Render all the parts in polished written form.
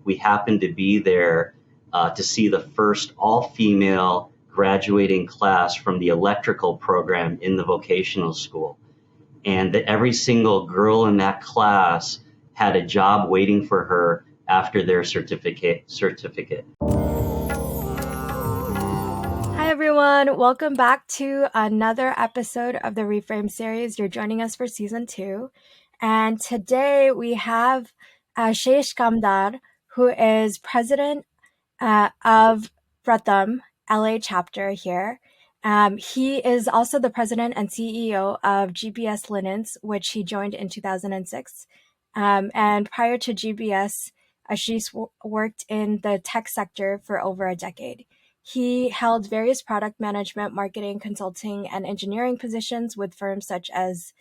we happened to be there to see the first all-female graduating class from the electrical program in the vocational school. And that every single girl in that class had a job waiting for her after their certificate. Hi everyone, welcome back to another episode of the Reframe series. You're joining us for season 2. And today we have Ashesh Kamdar, who is president of Pratham LA chapter here. He is also the president and CEO of GBS Linens, which he joined in 2006. And prior to GBS, Ashish worked in the tech sector for over a decade. He held various product management, marketing, consulting, and engineering positions with firms such as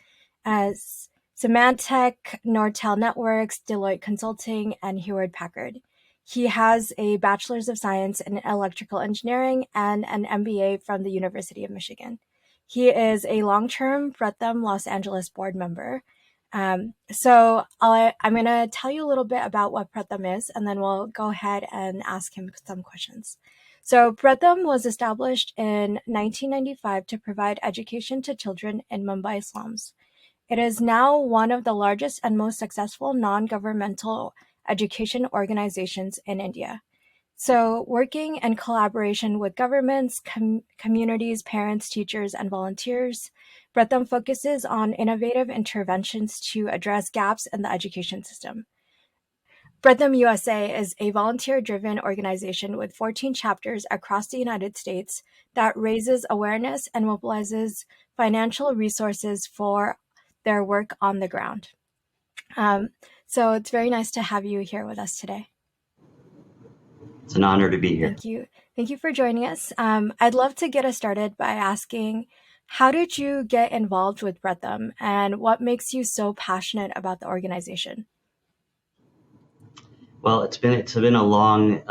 Symantec, Nortel Networks, Deloitte Consulting, and Hewlett-Packard. He has a Bachelor's of Science in Electrical Engineering and an MBA from the University of Michigan. He is a long-term Pratham Los Angeles board member. So I'm going to tell you a little bit about what Pratham is, and then we'll go ahead and ask him some questions. So Pratham was established in 1995 to provide education to children in Mumbai slums. It is now one of the largest and most successful non-governmental education organizations in India. So working in collaboration with governments, communities, parents, teachers, and volunteers, Pratham focuses on innovative interventions to address gaps in the education system. Pratham USA is a volunteer-driven organization with 14 chapters across the United States that raises awareness and mobilizes financial resources for their work on the ground. So it's very nice to have you here with us today. It's an honor to be here. Thank you. Thank you for joining us. I'd love to get us started by asking, how did you get involved with Pratham and what makes you so passionate about the organization? Well, it's been a long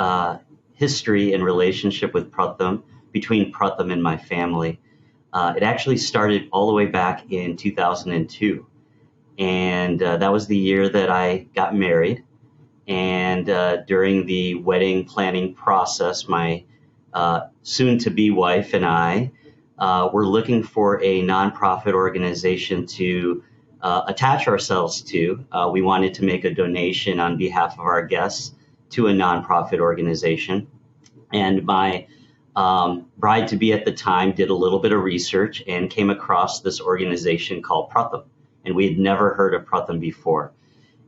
history and relationship with Pratham, between Pratham and my family. It actually started all the way back in 2002. And that was the year that I got married. And during the wedding planning process, my soon-to-be wife and I were looking for a nonprofit organization to attach ourselves to. We wanted to make a donation on behalf of our guests to a nonprofit organization. And my bride-to-be at the time did a little bit of research and came across this organization called Pratham. And we had never heard of Pratham before.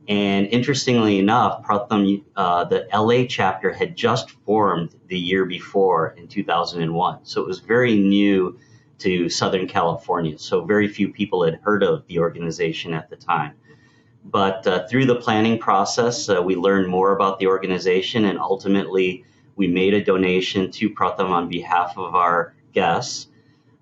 And interestingly enough, Pratham, the LA chapter had just formed the year before in 2001. So it was very new to Southern California. So very few people had heard of the organization at the time. But through the planning process, we learned more about the organization, and ultimately we made a donation to Pratham on behalf of our guests.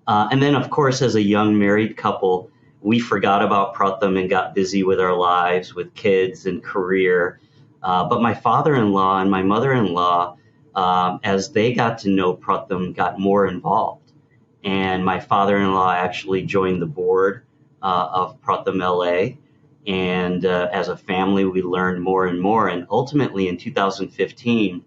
And then, of course, as a young married couple, we forgot about Pratham and got busy with our lives, with kids and career. But my father-in-law and my mother-in-law, as they got to know Pratham, got more involved. And my father-in-law actually joined the board of Pratham LA. And as a family, we learned more and more. And ultimately, in 2015,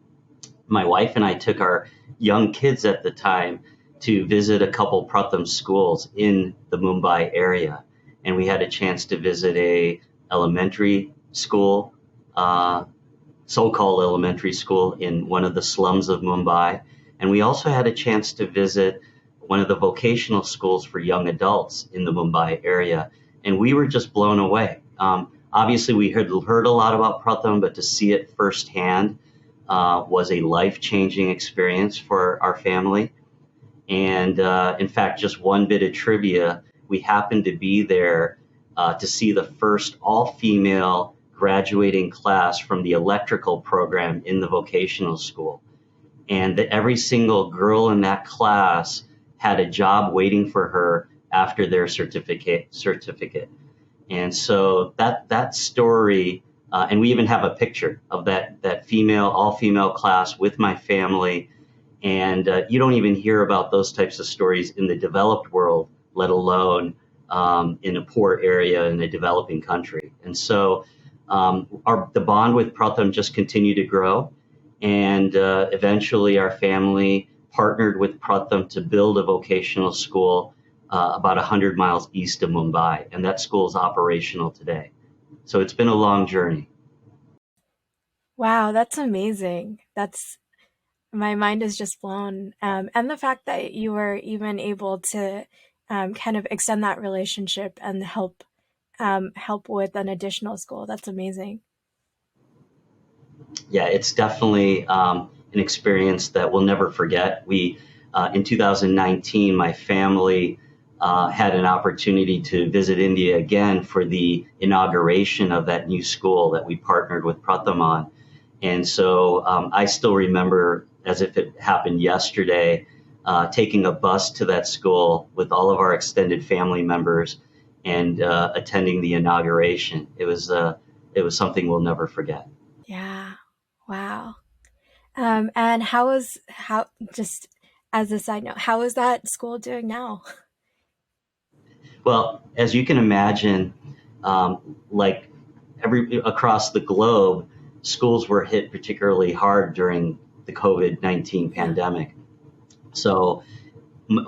my wife and I took our young kids at the time to visit a couple Pratham schools in the Mumbai area. And we had a chance to visit a elementary school, so-called elementary school in one of the slums of Mumbai. And we also had a chance to visit one of the vocational schools for young adults in the Mumbai area. And we were just blown away. Obviously, we heard a lot about Pratham, but to see it firsthand was a life-changing experience for our family. And in fact, just one bit of trivia, we happened to be there to see the first all-female graduating class from the electrical program in the vocational school. And that every single girl in that class had a job waiting for her after their certificate. And so that story, and we even have a picture of that all-female class with my family. And you don't even hear about those types of stories in the developed world, let alone in a poor area in a developing country. And so The bond with Pratham just continued to grow, and eventually our family partnered with Pratham to build a vocational school about 100 miles east of Mumbai, and that school is operational today. So it's been a long journey. Wow, that's amazing. That's My mind is just blown. And the fact that you were even able to kind of extend that relationship and help with an additional school. That's amazing. Yeah, it's definitely an experience that we'll never forget. In 2019, my family had an opportunity to visit India again for the inauguration of that new school that we partnered with Pratham on. And so I still remember, as if it happened yesterday, taking a bus to that school with all of our extended family members and attending the inauguration. It was something we'll never forget. Yeah. Wow. And just as a side note, how is that school doing now? Well, as you can imagine, like every across the globe, schools were hit particularly hard during the COVID-19 Yeah. pandemic. So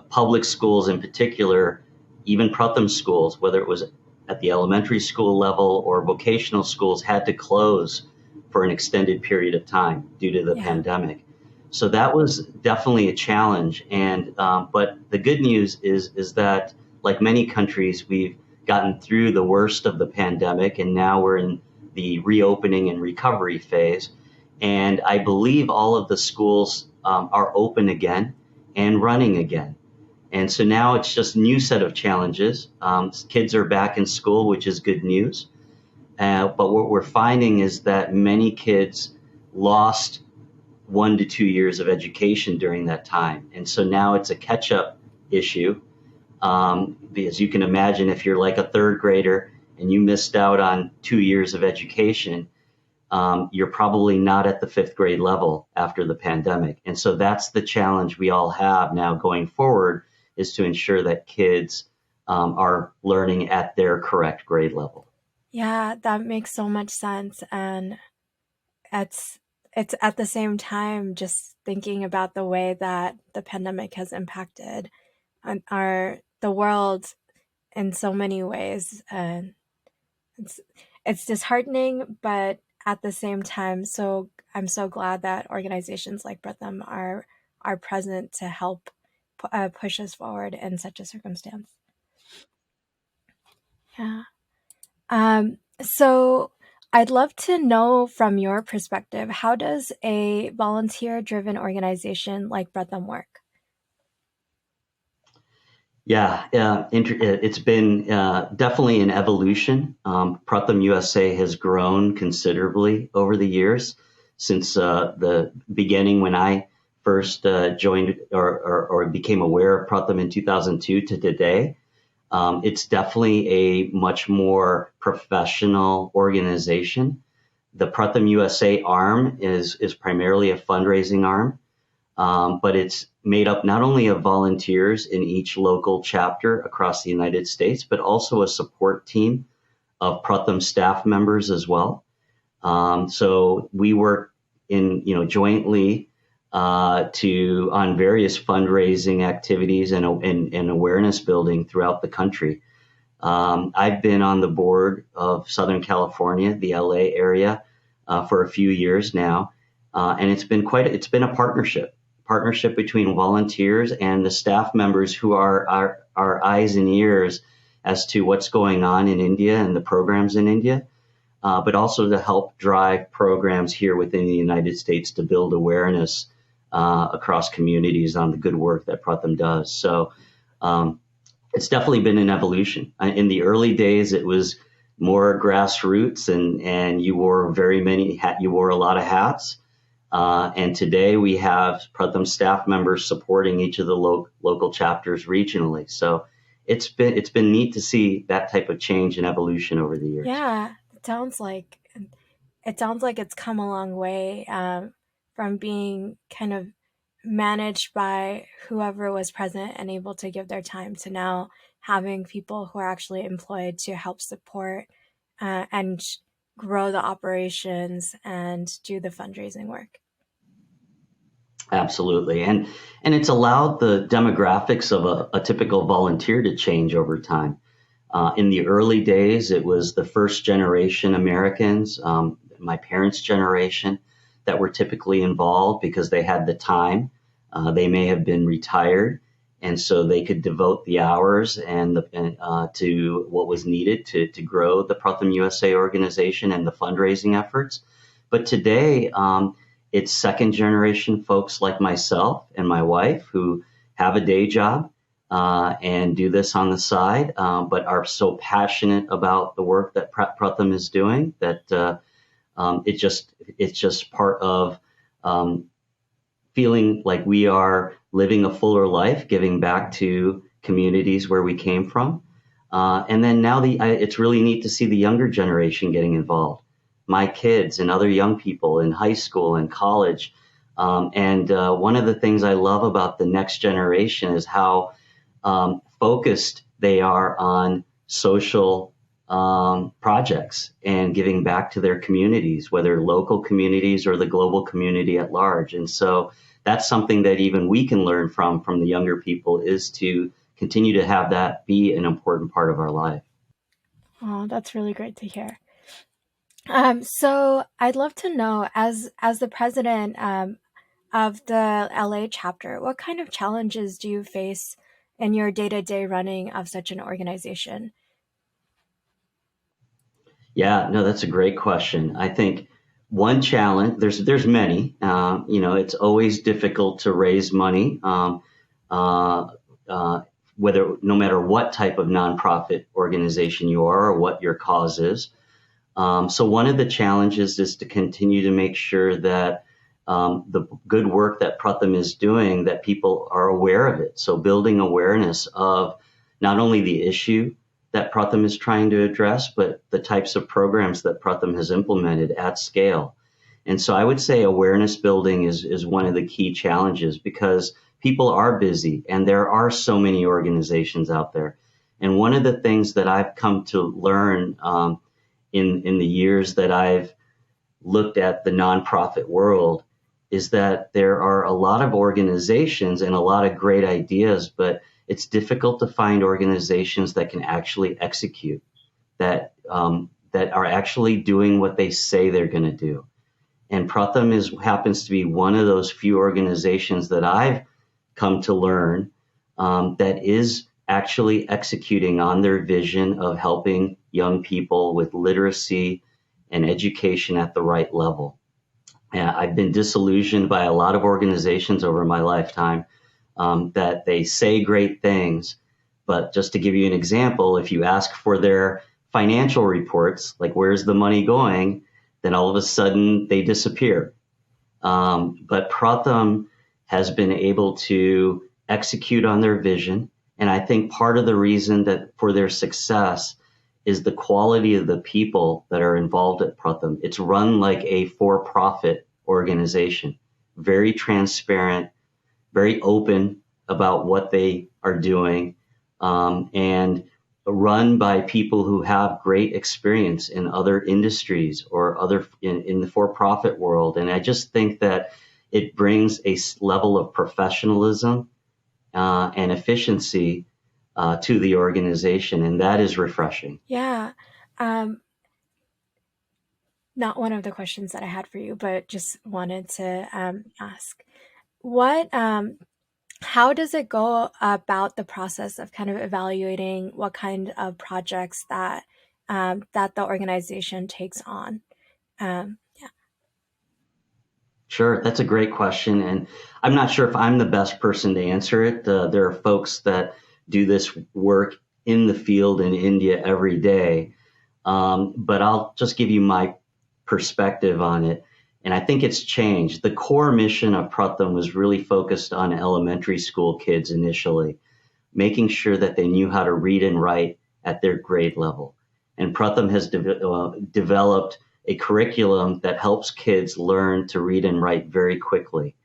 public schools in particular, even Pratham schools, whether it was at the elementary school level or vocational schools, had to close for an extended period of time due to the Yeah. pandemic. So that was definitely a challenge. And but the good news is that, like many countries, we've gotten through the worst of the pandemic, and now we're in the reopening and recovery phase. And I believe all of the schools are open again and running again. And so now it's just a new set of challenges. Kids are back in school, which is good news. But what we're finding is that many kids lost 1 to 2 years of education during that time. And so now it's a catch up issue. Because you can imagine, if you're like a third grader and you missed out on 2 years of education, you're probably not at the fifth grade level after the pandemic. And so that's the challenge we all have now going forward, is to ensure that kids are learning at their correct grade level. Yeah, that makes so much sense. And it's it's at the same time just thinking about the way that the pandemic has impacted the world in so many ways. And it's it's disheartening, but at the same time, so I'm so glad that organizations like Pratham are present to help push us forward in such a circumstance. Yeah. So I'd love to know from your perspective, how does a volunteer-driven organization like Pratham work? Yeah, it's been definitely an evolution. Pratham USA has grown considerably over the years since the beginning when I first joined or became aware of Pratham in 2002 to today. It's definitely a much more professional organization. The Pratham USA arm is primarily a fundraising arm, but it's made up not only of volunteers in each local chapter across the United States, but also a support team of Pratham staff members as well. So we work jointly on various fundraising activities and awareness building throughout the country. I've been on the board of Southern California, the LA area, for a few years now, and it's been a partnership between volunteers and the staff members who are our eyes and ears as to what's going on in India and the programs in India, but also to help drive programs here within the United States to build awareness across communities on the good work that Pratham does. So it's definitely been an evolution. In the early days, it was more grassroots, and you wore you wore a lot of hats. And today we have Pratham staff members supporting each of the local chapters regionally. So it's been neat to see that type of change and evolution over the years. Yeah, it sounds like it's come a long way from being kind of managed by whoever was present and able to give their time to now having people who are actually employed to help support and grow the operations and do the fundraising work. Absolutely. And it's allowed the demographics of a typical volunteer to change over time. In the early days, it was the first generation Americans, my parents' generation, that were typically involved because they had the time. They may have been retired, and so they could devote the hours to what was needed to grow the Pratham USA organization and the fundraising efforts. But today, it's second generation folks like myself and my wife who have a day job and do this on the side, but are so passionate about the work that Pratham is doing that it's just part of feeling like we are living a fuller life, giving back to communities where we came from. And then now it's really neat to see the younger generation getting involved. My kids and other young people in high school and college. And one of the things I love about the next generation is how focused they are on social projects and giving back to their communities, whether local communities or the global community at large. And so that's something that even we can learn from the younger people, is to continue to have that be an important part of our life. Oh, that's really great to hear. So I'd love to know, as the president of the LA chapter, what kind of challenges do you face in your day-to-day running of such an organization? Yeah, no, that's a great question. I think one challenge, there's many. It's always difficult to raise money, uh, whether no matter what type of nonprofit organization you are or what your cause is. So one of the challenges is to continue to make sure that the good work that Pratham is doing, that people are aware of it. So building awareness of not only the issue that Pratham is trying to address, but the types of programs that Pratham has implemented at scale. And so I would say awareness building is one of the key challenges, because people are busy and there are so many organizations out there. And one of the things that I've come to learn in the years that I've looked at the nonprofit world is that there are a lot of organizations and a lot of great ideas, but it's difficult to find organizations that can actually execute, that are actually doing what they say they're going to do. And Pratham happens to be one of those few organizations that I've come to learn that is actually executing on their vision of helping young people with literacy and education at the right level. And I've been disillusioned by a lot of organizations over my lifetime that they say great things, but just to give you an example, if you ask for their financial reports, like where's the money going, then all of a sudden they disappear. But Pratham has been able to execute on their vision. And I think part of the reason that for their success is the quality of the people that are involved at Pratham. It's run like a for-profit organization, very transparent, very open about what they are doing, and run by people who have great experience in other industries or in the for-profit world. And I just think that it brings a level of professionalism and efficiency to the organization, and that is refreshing. Yeah. Not one of the questions that I had for you, but just wanted to ask, how does it go about the process of kind of evaluating what kind of projects that that the organization takes on? Yeah. Sure, that's a great question, and I'm not sure if I'm the best person to answer it. There are folks that do this work in the field in India every day, but I'll just give you my perspective on it. And I think it's changed. The core mission of Pratham was really focused on elementary school kids initially, making sure that they knew how to read and write at their grade level. And Pratham has developed a curriculum that helps kids learn to read and write very quickly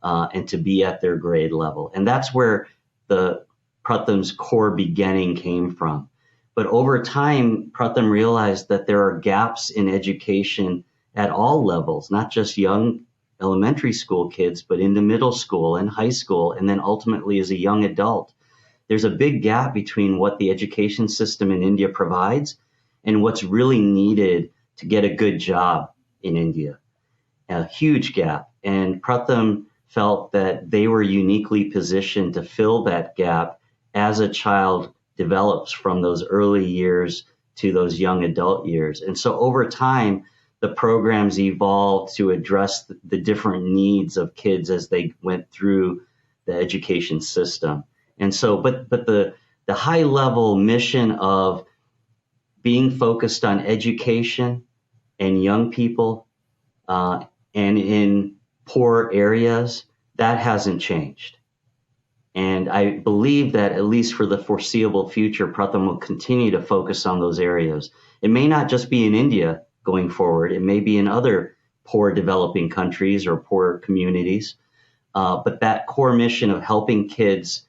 and to be at their grade level. And that's where the Pratham's core beginning came from. But over time, Pratham realized that there are gaps in education at all levels, not just young elementary school kids, but into middle school and high school, and then ultimately as a young adult. There's a big gap between what the education system in India provides and what's really needed to get a good job in India. A huge gap. And Pratham felt that they were uniquely positioned to fill that gap as a child develops from those early years to those young adult years. And so over time, the programs evolved to address the different needs of kids as they went through the education system. And so, but the high level mission of being focused on education and young people uh, and in poor areas, that hasn't changed. And I believe that at least for the foreseeable future, Pratham will continue to focus on those areas. It may not just be in India going forward. It may be in other poor developing countries or poor communities. But that core mission of helping kids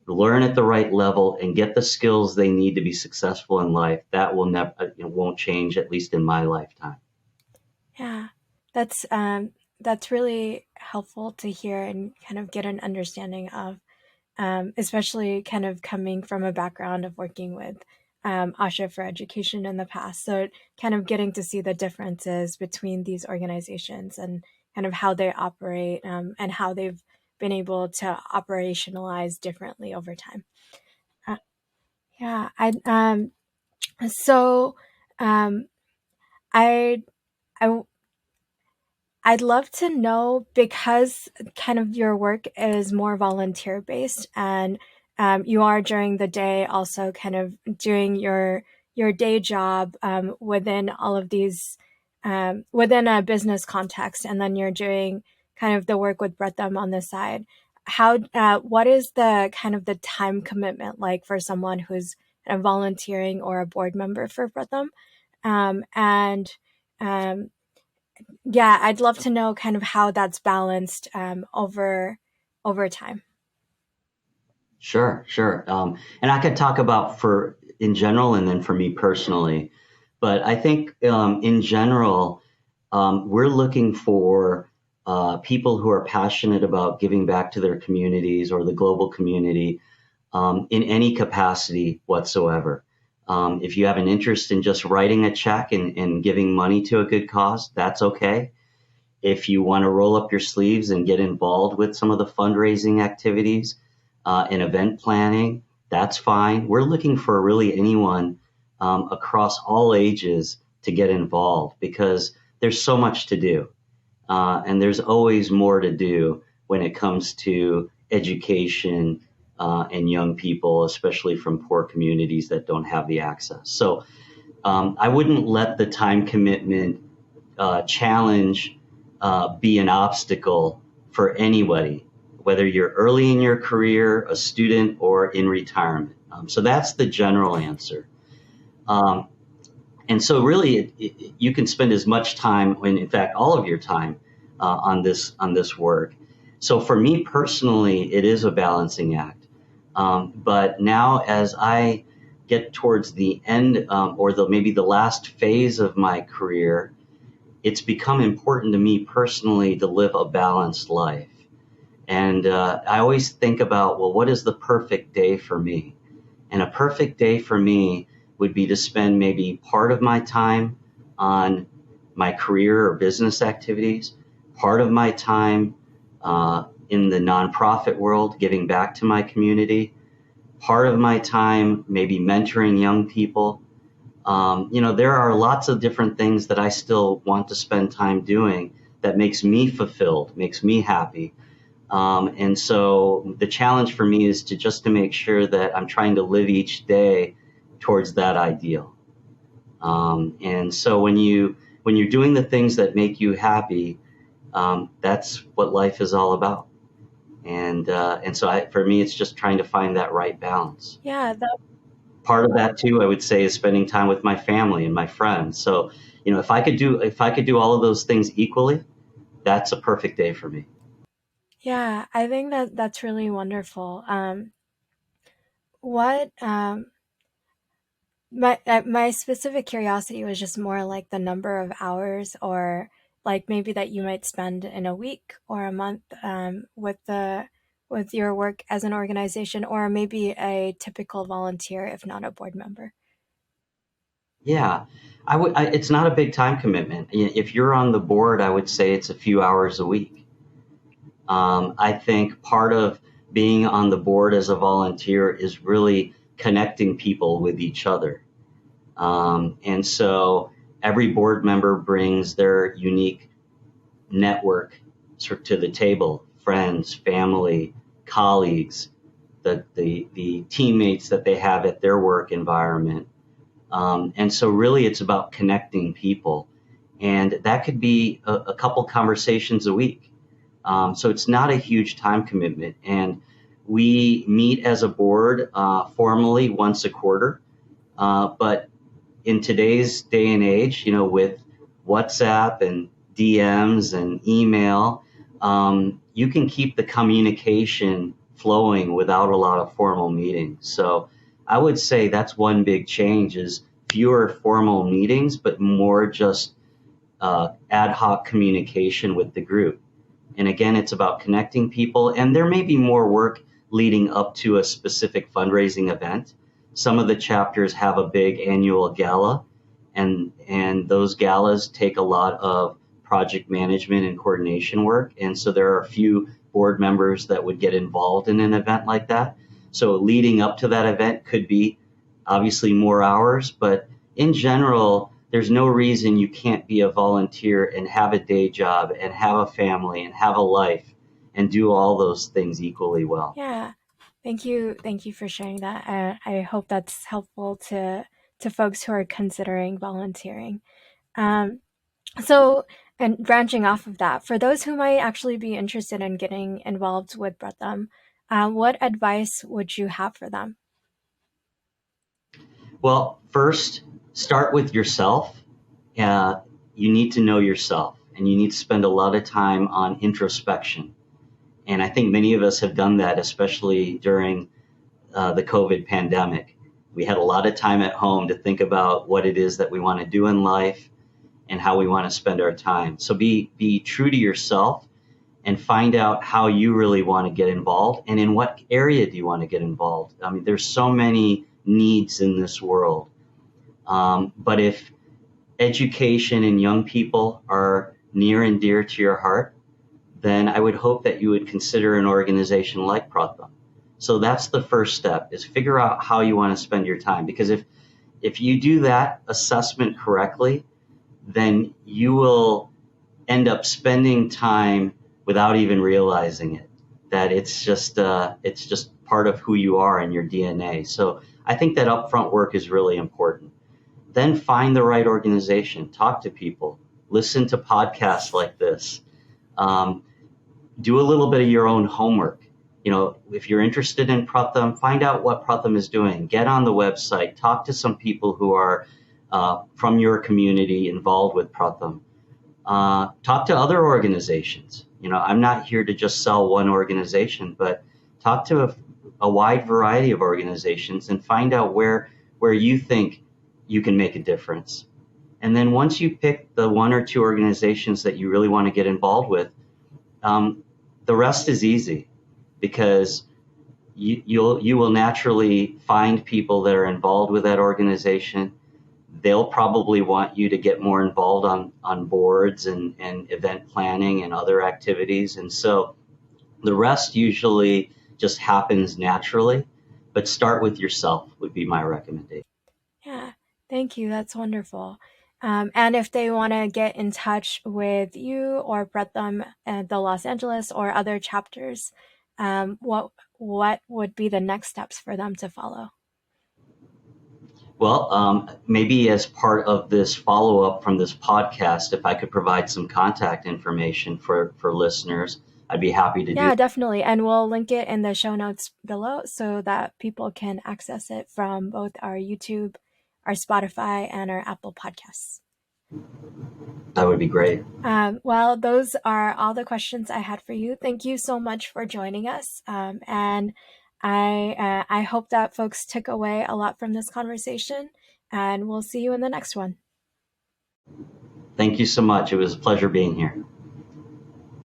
learn at the right level and get the skills they need to be successful in life, that will never, won't change, at least in my lifetime. Yeah, that's really helpful to hear and kind of get an understanding of, especially kind of coming from a background of working with Asha for Education in the past. So kind of getting to see the differences between these organizations and kind of how they operate, and how they've been able to operationalize differently over time. Uh, yeah, so um, I I I'd love to know, because kind of your work is more volunteer based, and you are during the day also kind of doing your day job within all of these, within a business context, and then you're doing kind of the work with Breatham on the side. How what is the kind of the time commitment like for someone who's kind of volunteering or a board member for Breatham? And um, yeah, I'd love to know kind of how that's balanced over time. Sure, sure. And I could talk about for in general and then for me personally. But I think in general, we're looking for people who are passionate about giving back to their communities or the global community in any capacity whatsoever. If you have an interest in just writing a check and giving money to a good cause, that's okay. If you want to roll up your sleeves and get involved with some of the fundraising activities and event planning, that's fine. We're looking for really anyone across all ages to get involved because there's so much to do. And there's always more to do when it comes to education and young people, especially from poor communities that don't have the access. So I wouldn't let the time commitment challenge be an obstacle for anybody, whether you're early in your career, a student, or in retirement. So that's the general answer. Um, and so really, you can spend as much time, and in fact, all of your time on this work. So for me personally, it is a balancing act. But now, as I get towards the end, or maybe the last phase of my career, it's become important to me personally to live a balanced life. And I always think about, well, what is the perfect day for me? And a perfect day for me would be to spend maybe part of my time on my career or business activities, part of my time in the nonprofit world, giving back to my community, part of my time maybe mentoring young people. There are lots of different things that I still want to spend time doing that makes me fulfilled, makes me happy. And so the challenge for me is to make sure that I'm trying to live each day towards that ideal. And so when you're doing the things that make you happy, that's what life is all about. And so for me, it's just trying to find that right balance. Yeah, Part of that too, I would say, is spending time with my family and my friends. So, if I could do all of those things equally, that's a perfect day for me. yeah, I think that that's really wonderful. What My specific curiosity was just more like the number of hours, or like maybe that you might spend in a week or a month with your work as an organization, or maybe a typical volunteer if not a board member. Yeah, it's not a big time commitment. If you're on the board, I would say it's a few hours a week. I think part of being on the board as a volunteer is really connecting people with each other. And so every board member brings their unique network to the table, friends, family, colleagues, the teammates that they have at their work environment. And so really it's about connecting people. And that could be a couple conversations a week. So it's not a huge time commitment. And we meet as a board formally once a quarter. But in today's day and age, with WhatsApp and DMs and email, you can keep the communication flowing without a lot of formal meetings. So I would say that's one big change is fewer formal meetings, but more just ad hoc communication with the group. And again, it's about connecting people, and there may be more work leading up to a specific fundraising event. Some of the chapters have a big annual gala, and those galas take a lot of project management and coordination work. And so there are a few board members that would get involved in an event like that. So leading up to that event could be obviously more hours, but in general, there's no reason you can't be a volunteer and have a day job and have a family and have a life and do all those things equally well. Yeah, thank you for sharing that. I hope that's helpful to folks who are considering volunteering. Um, So, and branching off of that, for those who might actually be interested in getting involved with Pratham, what advice would you have for them? Well, first, start with yourself. Uh, you need to know yourself and you need to spend a lot of time on introspection. And I think many of us have done that, especially during the COVID pandemic. We had a lot of time at home to think about what it is that we want to do in life and how we want to spend our time. So be true to yourself and find out how you really want to get involved and in what area do you want to get involved. I mean, there's so many needs in this world. But if education and young people are near and dear to your heart, then I would hope that you would consider an organization like Pratham. So that's the first step is figure out how you want to spend your time. Because if you do that assessment correctly, then you will end up spending time without even realizing it. That it's just part of who you are and your DNA. So I think that upfront work is really important. Then find the right organization, talk to people, listen to podcasts like this. Um, do a little bit of your own homework. If you're interested in Pratham, find out what Pratham is doing. Get on the website, talk to some people who are from your community involved with Pratham. Talk to other organizations. I'm not here to just sell one organization, but talk to a wide variety of organizations and find out where you think you can make a difference. And then once you pick the one or two organizations that you really want to get involved with, the rest is easy because you will naturally find people that are involved with that organization. They'll probably want you to get more involved on boards and event planning and other activities. And so the rest usually just happens naturally, but start with yourself would be my recommendation. Yeah, thank you. That's wonderful. And if they want to get in touch with you or Pratham at the Los Angeles or other chapters, what would be the next steps for them to follow? Well, maybe as part of this follow up from this podcast, if I could provide some contact information for listeners, I'd be happy to do. Yeah, definitely. And we'll link it in the show notes below so that people can access it from both our YouTube, our Spotify, and our Apple Podcasts. That would be great. Well, those are all the questions I had for you. Thank you so much for joining us. And I hope that folks took away a lot from this conversation. and we'll see you in the next one. Thank you so much. It was a pleasure being here.